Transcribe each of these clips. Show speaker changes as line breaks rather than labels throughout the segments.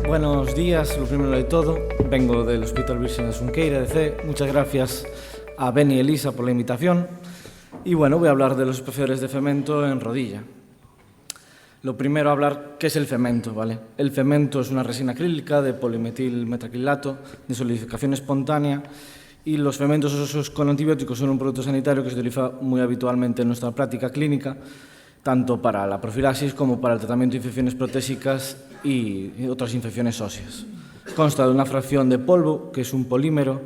Buenos días, lo primero de todo, vengo del Hospital Virgen de Xunqueira, de C. Muchas gracias a Ben y Elisa por la invitación. Y bueno, voy a hablar de los especiadores de cemento en rodilla. Lo primero, hablar qué es el cemento, ¿vale? El cemento es una resina acrílica de polimetilmetacrilato de solidificación espontánea, y los cementos óseos con antibióticos son un producto sanitario que se utiliza muy habitualmente en nuestra práctica clínica, tanto para la profilaxis como para el tratamiento de infecciones protésicas y otras infecciones óseas. Consta de una fracción de polvo, que es un polímero,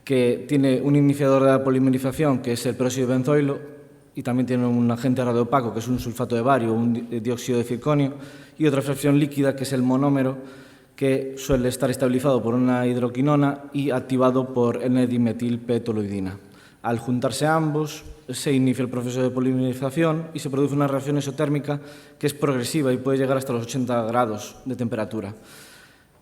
que tiene un iniciador de la polimerización, que es el peróxido de benzoilo, y también tiene un agente radioopaco, que es un sulfato de bario o un dióxido de circonio, y otra fracción líquida, que es el monómero, que suele estar estabilizado por una hidroquinona y activado por N-dimetilpetoloidina. Al juntarse ambos, se inicia el proceso de polimerización y se produce una reacción exotérmica que es progresiva y puede llegar hasta los 80 grados de temperatura.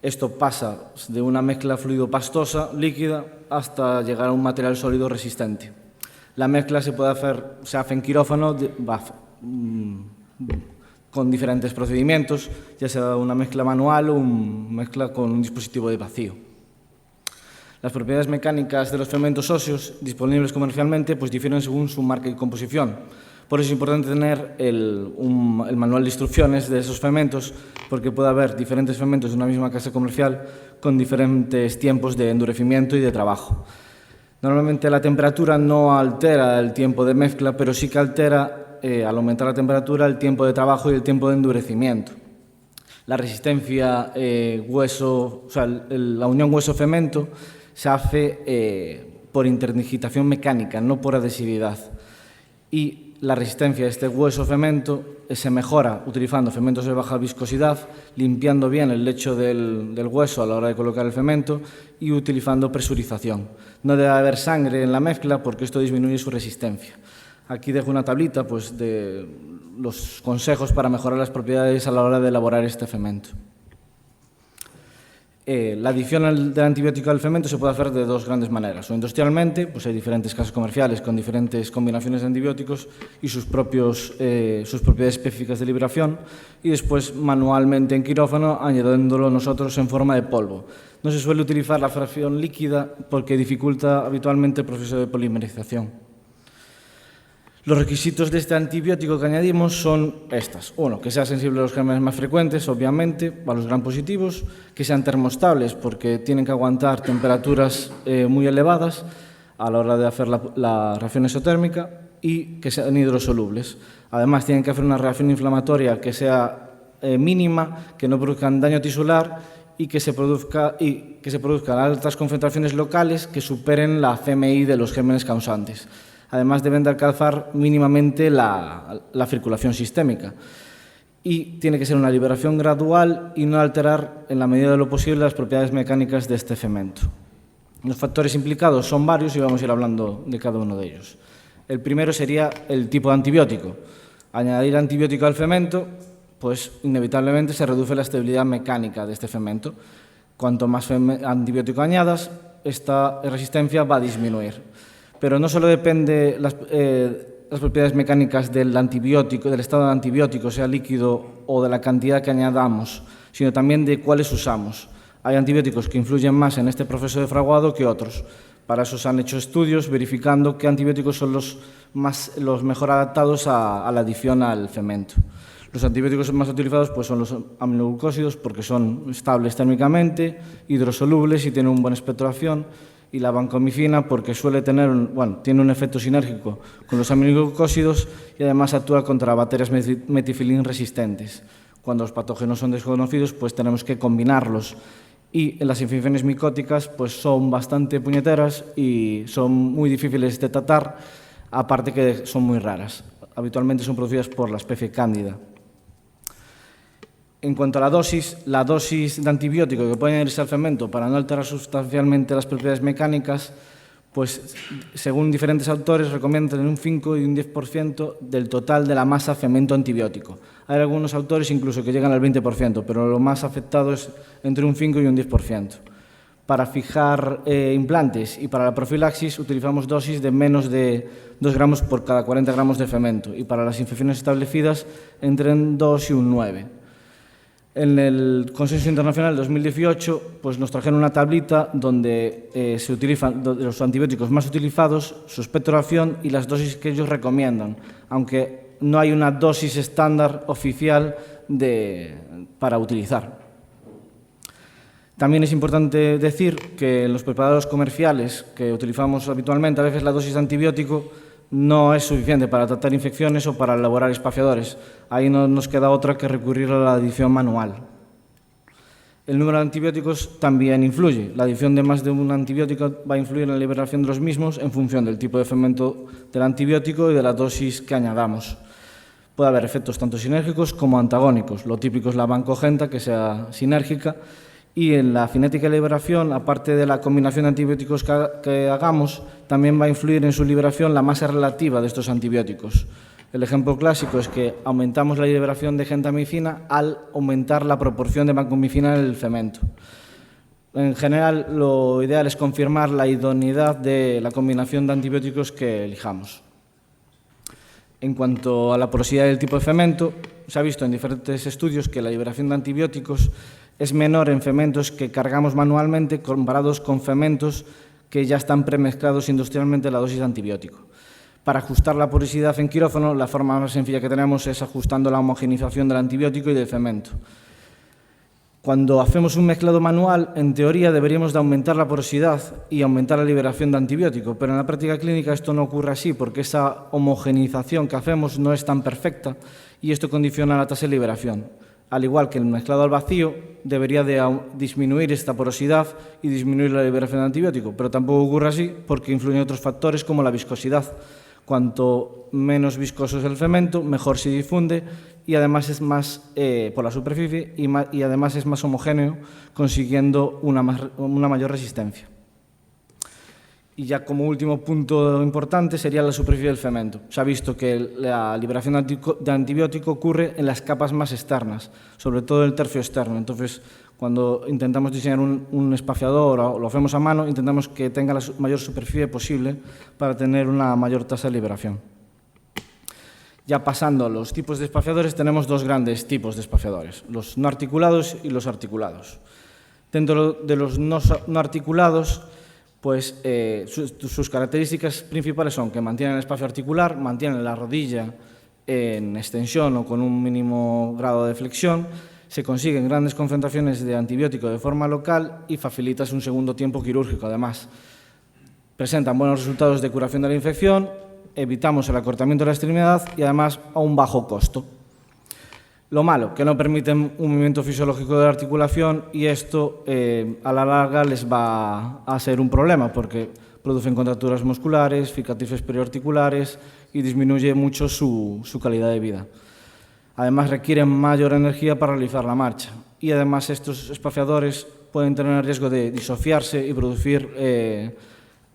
Esto pasa de una mezcla fluido-pastosa líquida hasta llegar a un material sólido resistente. La mezcla se hace en quirófano con diferentes procedimientos, ya sea una mezcla manual o una mezcla con un dispositivo de vacío. Las propiedades mecánicas de los cementos óseos disponibles comercialmente difieren según su marca y composición. Por eso es importante tener el manual de instrucciones de esos cementos, porque puede haber diferentes cementos de una misma casa comercial con diferentes tiempos de endurecimiento y de trabajo. Normalmente la temperatura no altera el tiempo de mezcla, pero sí que altera, al aumentar la temperatura, el tiempo de trabajo y el tiempo de endurecimiento. La resistencia la unión hueso-cemento se hace por interdigitación mecánica, no por adhesividad. Y la resistencia de este hueso-cemento se mejora utilizando cementos de baja viscosidad, limpiando bien el lecho del hueso a la hora de colocar el cemento y utilizando presurización. No debe haber sangre en la mezcla porque esto disminuye su resistencia. Aquí dejo una tablita de los consejos para mejorar las propiedades a la hora de elaborar este cemento. La adición del antibiótico al cemento se puede hacer de dos grandes maneras. O industrialmente, hay diferentes casas comerciales con diferentes combinaciones de antibióticos y sus propiedades específicas de liberación, y después manualmente en quirófano, añadiéndolo nosotros en forma de polvo. No se suele utilizar la fracción líquida porque dificulta habitualmente el proceso de polimerización. Los requisitos de este antibiótico que añadimos son estas. Uno, que sea sensible a los gérmenes más frecuentes, obviamente, a los gram positivos, que sean termostables porque tienen que aguantar temperaturas muy elevadas a la hora de hacer la reacción exotérmica, y que sean hidrosolubles. Además, tienen que hacer una reacción inflamatoria que sea mínima, que no produzcan daño tisular y que se produzcan altas concentraciones locales que superen la CMI de los gérmenes causantes. Además, deben de alcanzar mínimamente la circulación sistémica. Y tiene que ser una liberación gradual y no alterar, en la medida de lo posible, las propiedades mecánicas de este cemento. Los factores implicados son varios y vamos a ir hablando de cada uno de ellos. El primero sería el tipo de antibiótico. Añadir antibiótico al cemento, inevitablemente se reduce la estabilidad mecánica de este cemento. Cuanto más antibiótico añadas, esta resistencia va a disminuir. Pero no solo depende las propiedades mecánicas del antibiótico, del estado del antibiótico, sea líquido, o de la cantidad que añadamos, sino también de cuáles usamos. Hay antibióticos que influyen más en este proceso de fraguado que otros. Para eso se han hecho estudios verificando qué antibióticos son los mejor adaptados a la adición al cemento. Los antibióticos más utilizados son los aminoglucósidos, porque son estables térmicamente, hidrosolubles y tienen un buen espectro de acción, y la vancomicina porque tiene un efecto sinérgico con los aminoglucósidos y además actúa contra bacterias metifilin resistentes. Cuando los patógenos son desconocidos, tenemos que combinarlos. Y las infecciones micóticas son bastante puñeteras y son muy difíciles de tratar, aparte que son muy raras. Habitualmente son producidas por la especie Cándida. En cuanto a la dosis de antibiótico que puede añadirse al cemento para no alterar sustancialmente las propiedades mecánicas, según diferentes autores, recomiendan un 5 y un 10% del total de la masa cemento antibiótico. Hay algunos autores incluso que llegan al 20%, pero lo más afectado es entre un 5 y un 10%. Para fijar implantes y para la profilaxis utilizamos dosis de menos de 2 gramos por cada 40 gramos de cemento, y para las infecciones establecidas entre un 2 y un 9. En el Consenso Internacional del 2018 pues nos trajeron una tablita donde se utilizan los antibióticos más utilizados, su espectroración y las dosis que ellos recomiendan, aunque no hay una dosis estándar oficial para utilizar. También es importante decir que en los preparados comerciales que utilizamos habitualmente, a veces la dosis de antibiótico no es suficiente para tratar infecciones o para elaborar espaciadores. Ahí no nos queda otra que recurrir a la adición manual. El número de antibióticos también influye. La adición de más de un antibiótico va a influir en la liberación de los mismos en función del tipo de fermento del antibiótico y de la dosis que añadamos. Puede haber efectos tanto sinérgicos como antagónicos. Lo típico es la vancogenta, que sea sinérgica, y en la cinética de liberación, aparte de la combinación de antibióticos que hagamos, también va a influir en su liberación la masa relativa de estos antibióticos. El ejemplo clásico es que aumentamos la liberación de gentamicina al aumentar la proporción de vancomicina en el fermento. En general, lo ideal es confirmar la idoneidad de la combinación de antibióticos que elijamos. En cuanto a la porosidad del tipo de fermento, se ha visto en diferentes estudios que la liberación de antibióticos es menor en fermentos que cargamos manualmente comparados con fermentos que ya están premezclados industrialmente la dosis de antibiótico. Para ajustar la porosidad en quirófano, la forma más sencilla que tenemos es ajustando la homogeneización del antibiótico y del fermento. Cuando hacemos un mezclado manual, en teoría deberíamos de aumentar la porosidad y aumentar la liberación de antibiótico, pero en la práctica clínica esto no ocurre así porque esa homogeneización que hacemos no es tan perfecta y esto condiciona la tasa de liberación. Al igual que el mezclado al vacío, debería de disminuir esta porosidad y disminuir la liberación de antibiótico, pero tampoco ocurre así porque influyen otros factores como la viscosidad. Cuanto menos viscoso es el fermento, mejor se difunde y además es más por la superficie y además es más homogéneo, consiguiendo una mayor resistencia. Y ya como último punto importante sería la superficie del fermento. Se ha visto que la liberación de antibiótico ocurre en las capas más externas, sobre todo el tercio externo. Entonces, cuando intentamos diseñar un espaciador o lo hacemos a mano, intentamos que tenga la mayor superficie posible para tener una mayor tasa de liberación. Ya pasando a los tipos de espaciadores, tenemos dos grandes tipos de espaciadores, los no articulados y los articulados. Dentro de los no articulados, pues sus características principales son que mantienen el espacio articular, mantienen la rodilla en extensión o con un mínimo grado de flexión, se consiguen grandes concentraciones de antibiótico de forma local y facilitas un segundo tiempo quirúrgico. Además, presentan buenos resultados de curación de la infección, evitamos el acortamiento de la extremidad y además a un bajo costo. Lo malo, que no permiten un movimiento fisiológico de la articulación y esto a la larga les va a ser un problema porque producen contracturas musculares, cicatrices periarticulares y disminuye mucho su calidad de vida. Además requieren mayor energía para realizar la marcha y además estos espaciadores pueden tener el riesgo de disociarse y producir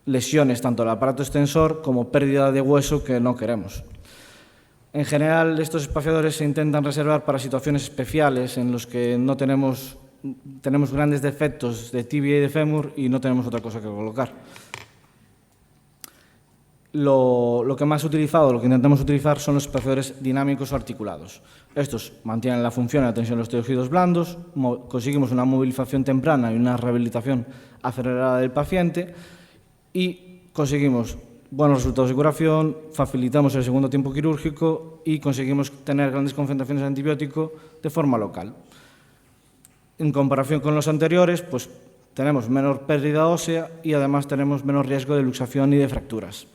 lesiones tanto al aparato extensor como pérdida de hueso que no queremos. En general, estos espaciadores se intentan reservar para situaciones especiales en los que no tenemos grandes defectos de tibia y de fémur y no tenemos otra cosa que colocar. Lo que más utilizado, lo que intentamos utilizar son los espaciadores dinámicos o articulados. Estos mantienen la función y la tensión de los tejidos blandos, conseguimos una movilización temprana y una rehabilitación acelerada del paciente y conseguimos buenos resultados de curación, facilitamos el segundo tiempo quirúrgico y conseguimos tener grandes concentraciones de antibiótico de forma local. En comparación con los anteriores, pues tenemos menor pérdida ósea y además tenemos menos riesgo de luxación y de fracturas.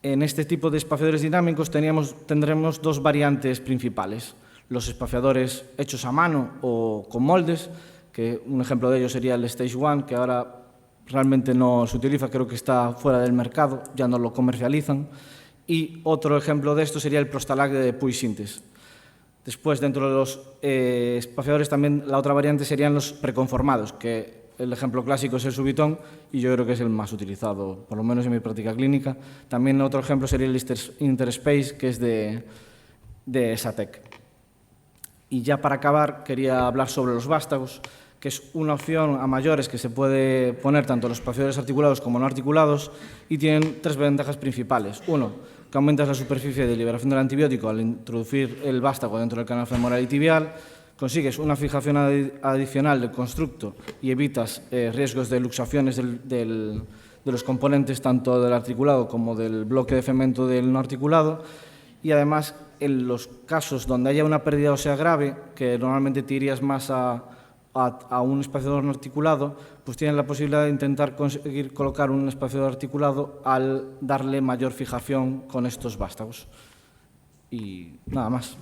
En este tipo de espaciadores dinámicos tendremos dos variantes principales. Los espaciadores hechos a mano o con moldes, que un ejemplo de ellos sería el Stage 1, que ahora realmente no se utiliza, creo que está fuera del mercado, ya no lo comercializan. Y otro ejemplo de esto sería el Prostalac de Puy Synthes. Después, dentro de los espaciadores, también la otra variante serían los preconformados, que el ejemplo clásico es el Subiton y yo creo que es el más utilizado, por lo menos en mi práctica clínica. También otro ejemplo sería el Interspace, que es de Satec. Y ya para acabar, quería hablar sobre los vástagos, que es una opción a mayores que se puede poner tanto los espaciadores articulados como no articulados y tienen tres ventajas principales. Uno, que aumentas la superficie de liberación del antibiótico al introducir el vástago dentro del canal femoral y tibial, consigues una fijación adicional del constructo y evitas riesgos de luxaciones de los componentes tanto del articulado como del bloque de cemento del no articulado, y además en los casos donde haya una pérdida ósea grave, que normalmente te irías más a un espaciador no articulado, pues tienes la posibilidad de intentar conseguir colocar un espaciador articulado al darle mayor fijación con estos vástagos. Y nada más.